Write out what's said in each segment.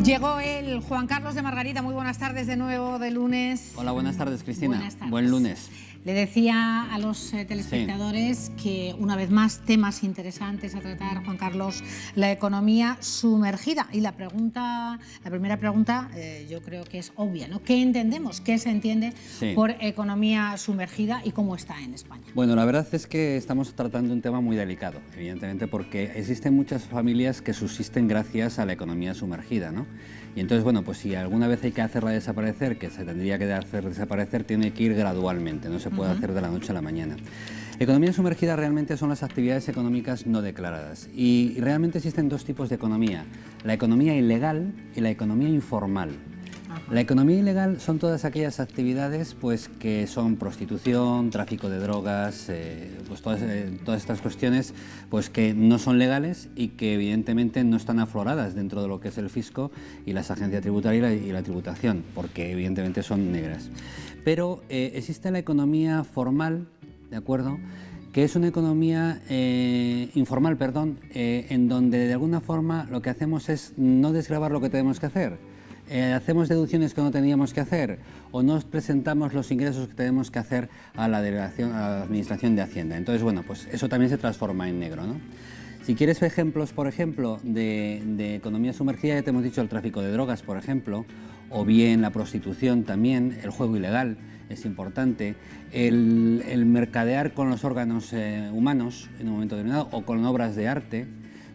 Llegó el Juan Carlos de Margarita. Muy buenas tardes de nuevo de lunes. Hola, buenas tardes, Cristina. Buenas tardes. Buen lunes. Le decía a los telespectadores que una vez más temas interesantes a tratar, Juan Carlos, la economía sumergida. Y la primera pregunta yo creo que es obvia, ¿no? ¿Qué entendemos? ¿Qué se entiende por economía sumergida y cómo está en España? Bueno, la verdad es que estamos tratando un tema muy delicado, evidentemente, porque existen muchas familias que subsisten gracias a la economía sumergida, ¿no? Y entonces, bueno, pues si alguna vez hay que hacerla desaparecer, que se tendría que hacer desaparecer, tiene que ir gradualmente, no se puede hacer de la noche a la mañana. Economía sumergida realmente son las actividades económicas no declaradas y realmente existen dos tipos de economía, la economía ilegal y la economía informal. La economía ilegal son todas aquellas actividades pues, que son prostitución, tráfico de drogas, pues todas estas cuestiones pues, que no son legales y que evidentemente no están afloradas dentro de lo que es el fisco y las agencias tributarias y la tributación, porque evidentemente son negras. Pero existe la economía formal, ¿de acuerdo?, que es una economía informal, perdón, en donde de alguna forma lo que hacemos es no desgravar lo que tenemos que hacer. Hacemos deducciones que no teníamos que hacer o no presentamos los ingresos que tenemos que hacer a la delegación, a la Administración de Hacienda. Entonces, bueno, pues eso también se transforma en negro, ¿no? Si quieres ejemplos, por ejemplo, de economía sumergida, ya te hemos dicho el tráfico de drogas, por ejemplo, o bien la prostitución también, el juego ilegal es importante, el mercadear con los órganos humanos en un momento determinado o con obras de arte.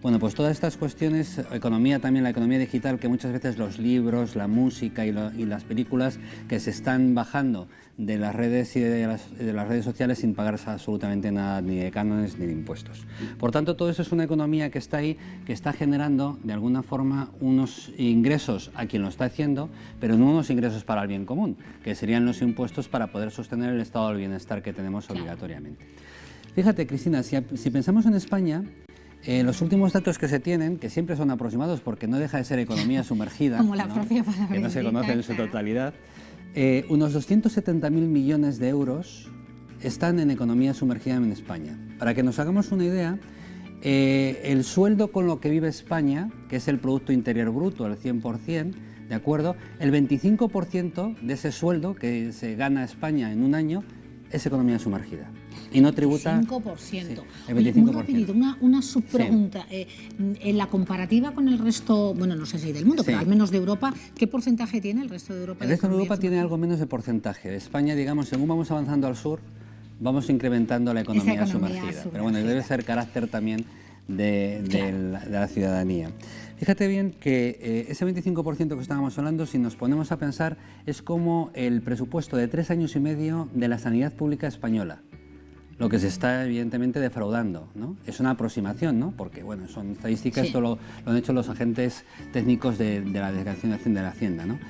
Bueno, pues todas estas cuestiones, economía también, la economía digital, que muchas veces los libros, la música y las películas que se están bajando de las redes y de las redes sociales sin pagar absolutamente nada, ni de cánones ni de impuestos. Por tanto, todo eso es una economía que está ahí, que está generando de alguna forma unos ingresos a quien lo está haciendo, pero no unos ingresos para el bien común, que serían los impuestos para poder sostener el estado del bienestar que tenemos obligatoriamente. Fíjate, Cristina, si pensamos en España, los últimos datos que se tienen, que siempre son aproximados porque no deja de ser economía sumergida, como la propia palabra, que no se conoce en su totalidad, unos 270.000 millones de euros están en economía sumergida en España. Para que nos hagamos una idea, el sueldo con lo que vive España, que es el Producto Interior Bruto, el 100%, ¿de acuerdo? El 25% de ese sueldo que se gana España en un año es economía sumergida. Y no tributa... 25%. Sí, el 25%. Muy rapidito, una subpregunta. Sí. En la comparativa con el resto, bueno, no sé si del mundo, pero al menos de Europa, ¿qué porcentaje tiene el resto de Europa? El resto de Europa tiene algo menos de porcentaje. España, digamos, según vamos avanzando al sur, vamos incrementando la economía sumergida. Pero bueno, debe ser carácter también de la ciudadanía. Fíjate bien que ese 25% que estábamos hablando, si nos ponemos a pensar, es como el presupuesto de 3 años y medio de la sanidad pública española. Lo que se está evidentemente defraudando, ¿no? Es una aproximación, ¿no? Porque bueno, son estadísticas, esto lo han hecho los agentes técnicos de la Delegación de la Hacienda, ¿no?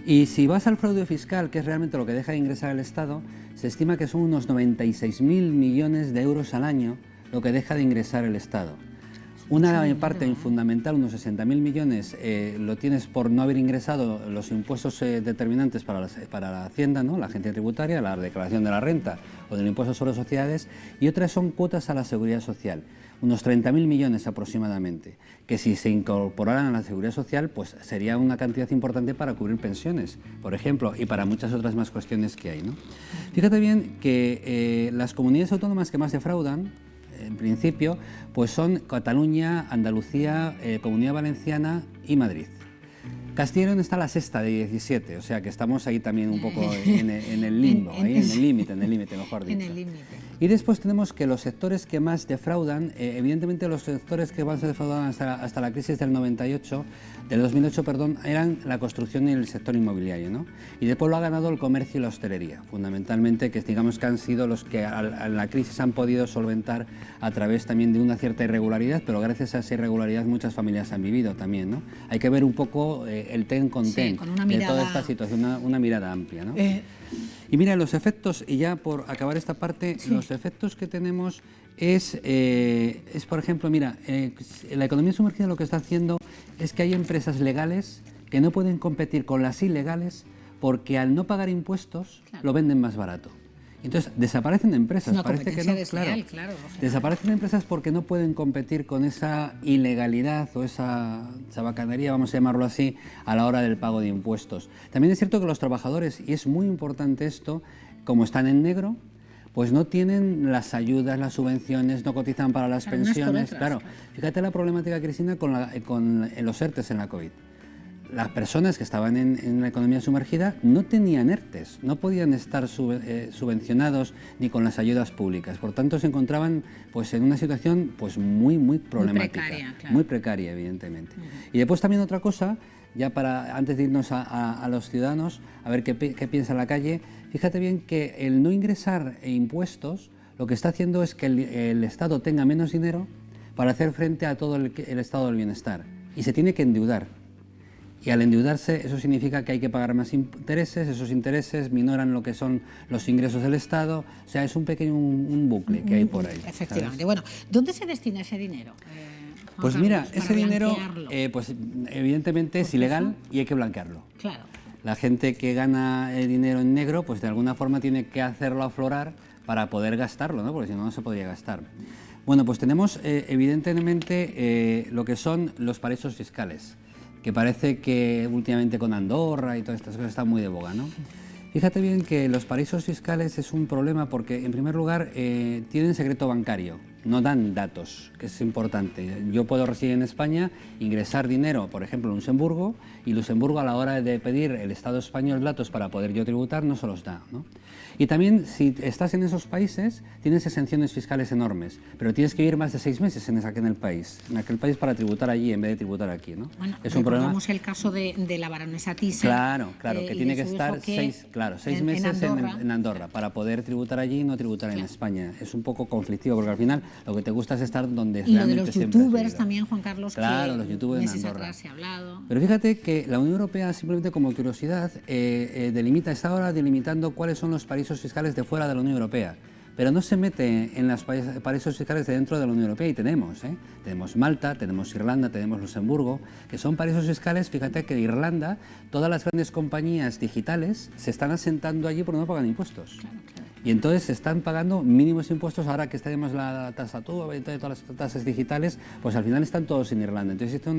Y si vas al fraude fiscal, que es realmente lo que deja de ingresar el Estado, se estima que son unos 96.000 millones de euros al año lo que deja de ingresar el Estado. Una parte fundamental, unos 60.000 millones, lo tienes por no haber ingresado los impuestos determinantes para la Hacienda, ¿no? La agencia tributaria, la declaración de la renta o del impuesto sobre sociedades, y otras son cuotas a la seguridad social, unos 30.000 millones aproximadamente, que si se incorporaran a la seguridad social, pues sería una cantidad importante para cubrir pensiones, por ejemplo, y para muchas otras más cuestiones que hay, ¿no? Fíjate bien que las comunidades autónomas que más defraudan, en principio, pues son Cataluña, Andalucía, Comunidad Valenciana y Madrid. Castilla y León está a la sexta de 17, o sea que estamos ahí también un poco en el limbo, en el límite, mejor dicho. Y después tenemos que los sectores que más defraudan, evidentemente los sectores que más defraudan hasta la crisis del 2008, perdón, eran la construcción y el sector inmobiliario, ¿no? Y después lo ha ganado el comercio y la hostelería, fundamentalmente, que digamos que han sido los que a la crisis han podido solventar a través también de una cierta irregularidad, pero gracias a esa irregularidad muchas familias han vivido también, ¿no? Hay que ver un poco el ten con ten de toda esta situación, una mirada amplia, ¿no? Y mira, los efectos, y ya por acabar esta parte, los efectos que tenemos es por ejemplo, mira, la economía sumergida lo que está haciendo es que hay empresas legales que no pueden competir con las ilegales porque al no pagar impuestos lo venden más barato. Entonces, desaparecen empresas. Una Parece que no, desleal, claro. Desaparecen empresas porque no pueden competir con esa ilegalidad o esa chabacanería, vamos a llamarlo así, a la hora del pago de impuestos. También es cierto que los trabajadores, y es muy importante esto, como están en negro, pues no tienen las ayudas, las subvenciones, no cotizan para las pensiones. Claro, fíjate la problemática, Cristina, con los ERTES en la COVID. Las personas que estaban en la economía sumergida no tenían ERTES, no podían estar subvencionados ni con las ayudas públicas. Por tanto, se encontraban pues, en una situación pues, muy problemática. Muy precaria, claro. Muy precaria, evidentemente. Y después también otra cosa, ya para antes de irnos a los ciudadanos, a ver qué piensa la calle, fíjate bien que el no ingresar impuestos lo que está haciendo es que el Estado tenga menos dinero para hacer frente a todo el estado del bienestar. Y se tiene que endeudar. Y al endeudarse eso significa que hay que pagar más intereses, esos intereses minoran lo que son los ingresos del Estado, o sea, es un pequeño un bucle que hay por ahí. Efectivamente. ¿Sabes? Bueno, ¿dónde se destina ese dinero? Pues mira, ese dinero, pues evidentemente es ilegal y hay que blanquearlo. Claro. La gente que gana dinero en negro, pues de alguna forma tiene que hacerlo aflorar para poder gastarlo, ¿no? Porque si no, no se podría gastar. Bueno, pues tenemos evidentemente lo que son los paraísos fiscales, que parece que últimamente con Andorra y todas estas cosas está muy de boga, ¿no? Fíjate bien que los paraísos fiscales es un problema porque, en primer lugar, tienen secreto bancario, no dan datos, que es importante. Yo puedo residir en España, ingresar dinero, por ejemplo, en Luxemburgo, y Luxemburgo a la hora de pedir el Estado español datos para poder yo tributar no se los da, ¿no? Y también, si estás en esos países, tienes exenciones fiscales enormes, pero tienes que vivir más de 6 meses en aquel país para tributar allí en vez de tributar aquí, ¿no? Bueno, es un problema. El caso de la baronesa Thyssen. Claro, que tiene que estar 6 meses en Andorra para poder tributar allí y no tributar en España. Es un poco conflictivo, porque al final lo que te gusta es estar donde y realmente lo de los youtubers también, Juan Carlos, claro, los youtubers en Andorra. Se ha hablado. Pero fíjate que la Unión Europea, simplemente como curiosidad, está ahora delimitando cuáles son los paraísos fiscales de fuera de la Unión Europea, pero no se mete en los paraísos fiscales de dentro de la Unión Europea, y tenemos Malta, tenemos Irlanda, tenemos Luxemburgo, que son paraísos fiscales. Fíjate que en Irlanda todas las grandes compañías digitales se están asentando allí porque no pagan impuestos. Claro. Y entonces se están pagando mínimos impuestos. Ahora que tenemos la tasa todas las tasas digitales, pues al final están todos en Irlanda. Entonces existe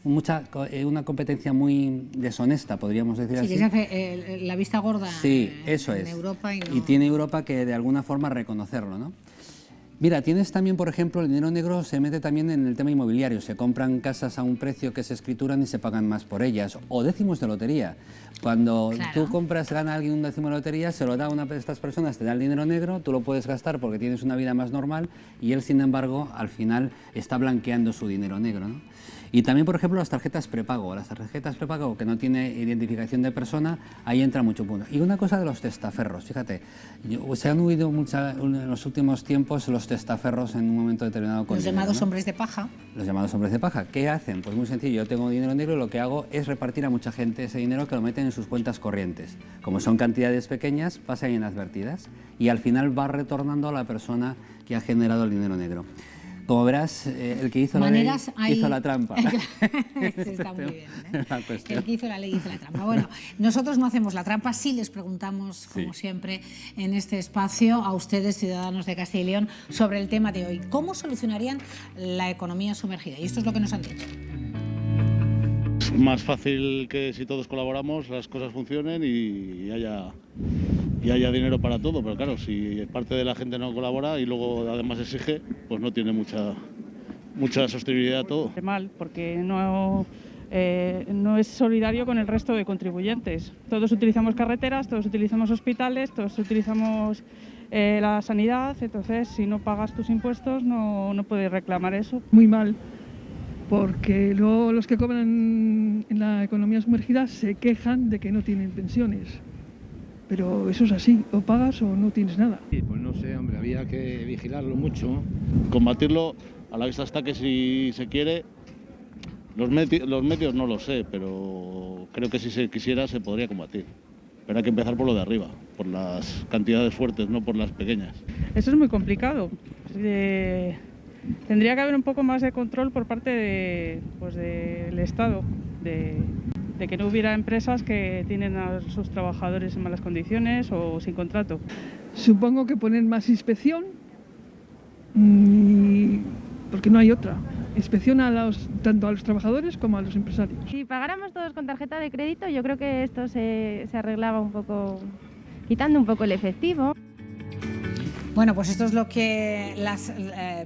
una competencia muy deshonesta, podríamos decir así. Sí, les hace la vista gorda en Europa. Y tiene Europa que de alguna forma reconocerlo, ¿no? Mira, tienes también, por ejemplo, el dinero negro se mete también en el tema inmobiliario. Se compran casas a un precio que se escrituran y se pagan más por ellas. O décimos de lotería. Cuando tú gana alguien un décimo de lotería, se lo da a una de estas personas, te da el dinero negro, tú lo puedes gastar porque tienes una vida más normal, y él, sin embargo, al final está blanqueando su dinero negro, ¿no? Y también, por ejemplo, las tarjetas prepago. Las tarjetas prepago que no tiene identificación de persona, ahí entra mucho punto. Y una cosa de los testaferros, fíjate, se han huido en los últimos tiempos los testaferros en un momento determinado. Los llamados hombres de paja. Los llamados hombres de paja. ¿Qué hacen? Pues muy sencillo, yo tengo dinero negro y lo que hago es repartir a mucha gente ese dinero, que lo meten en sus cuentas corrientes. Como son cantidades pequeñas, pasan inadvertidas y al final va retornando a la persona que ha generado el dinero negro. Como verás, el que hizo la ley hizo la trampa. Está muy bien, ¿eh? El que hizo la ley hizo la trampa. Bueno, nosotros no hacemos la trampa, sí les preguntamos, como siempre, en este espacio, a ustedes, ciudadanos de Castilla y León, sobre el tema de hoy. ¿Cómo solucionarían la economía sumergida? Y esto es lo que nos han dicho. Es más fácil que si todos colaboramos las cosas funcionen y haya dinero para todo, pero claro, si parte de la gente no colabora y luego además exige, pues no tiene mucha sostenibilidad todo. Mal, porque no es solidario con el resto de contribuyentes. Todos utilizamos carreteras, todos utilizamos hospitales, todos utilizamos la sanidad, entonces si no pagas tus impuestos no puedes reclamar eso. Muy mal, porque luego los que cobran en la economía sumergida se quejan de que no tienen pensiones. Pero eso es así, o pagas o no tienes nada. Sí, pues no sé, hombre, había que vigilarlo mucho. Combatirlo a la vista está que si se quiere, los medios no lo sé, pero creo que si se quisiera se podría combatir. Pero hay que empezar por lo de arriba, por las cantidades fuertes, no por las pequeñas. Eso es muy complicado. Tendría que haber un poco más de control por parte del Estado, de que no hubiera empresas que tienen a sus trabajadores en malas condiciones o sin contrato. Supongo que poner más inspección, porque no hay otra. Inspección tanto a los trabajadores como a los empresarios. Si pagáramos todos con tarjeta de crédito, yo creo que esto se arreglaba un poco, quitando un poco el efectivo. Bueno, pues esto es lo que las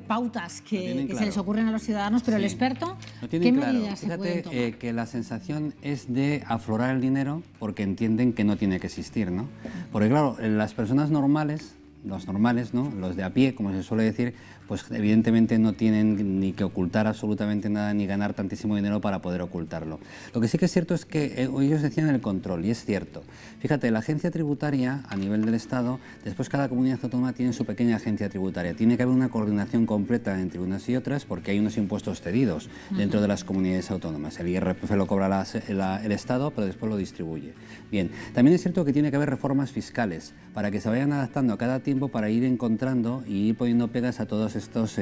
pautas que se les ocurren a los ciudadanos, pero el experto, ¿qué medidas se pueden tomar? Fíjate que la sensación es de aflorar el dinero porque entienden que no tiene que existir, ¿no? Porque claro, las personas normales, los normales, ¿no?, los de a pie, como se suele decir, pues evidentemente no tienen ni que ocultar absolutamente nada ni ganar tantísimo dinero para poder ocultarlo. Lo que sí que es cierto es que ellos decían el control, y es cierto. Fíjate, la agencia tributaria a nivel del Estado, después cada comunidad autónoma tiene su pequeña agencia tributaria. Tiene que haber una coordinación completa entre unas y otras porque hay unos impuestos cedidos dentro de las comunidades autónomas. El IRPF lo cobra el Estado, pero después lo distribuye. Bien, también es cierto que tiene que haber reformas fiscales para que se vayan adaptando a cada tiempo para ir encontrando y ir poniendo pegas a todas estas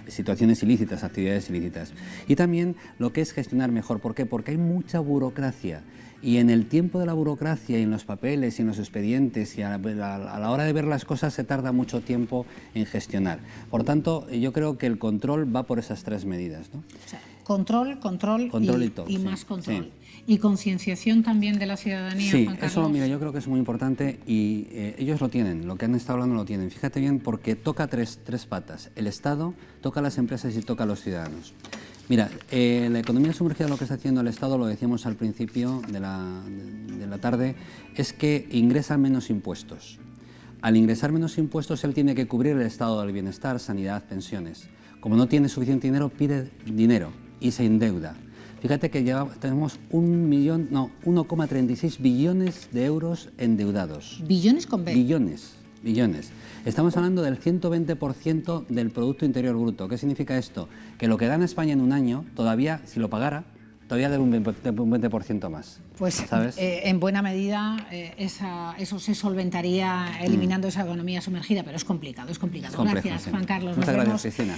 situaciones ilícitas, actividades ilícitas. Y también lo que es gestionar mejor. ¿Por qué? Porque hay mucha burocracia. Y en el tiempo de la burocracia y en los papeles y en los expedientes y a la hora de ver las cosas se tarda mucho tiempo en gestionar. Por tanto, yo creo que el control va por esas tres medidas, ¿no? O sea, control y más control. Sí. Y concienciación también de la ciudadanía, Sí, Juan Carlos. eso, mira, yo creo que es muy importante y ellos lo tienen, lo que han estado hablando lo tienen. Fíjate bien, porque toca tres patas. El Estado, toca a las empresas y toca a los ciudadanos. Mira, la economía sumergida, lo que está haciendo el Estado, lo decíamos al principio de la tarde, es que ingresa menos impuestos. Al ingresar menos impuestos, él tiene que cubrir el estado del bienestar, sanidad, pensiones. Como no tiene suficiente dinero, pide dinero y se endeuda. Fíjate que tenemos 1,36 billones de euros endeudados. ¿Billones con B? Billones. Estamos hablando del 120% del Producto Interior Bruto. ¿Qué significa esto? Que lo que gana España en un año, todavía, si lo pagara, todavía debe un 20% más. Pues ¿sabes? En buena medida eso se solventaría eliminando esa economía sumergida, pero es complicado. Es complejo, Gracias, sí. Juan Carlos. Muchas Nos gracias, vemos Cristina.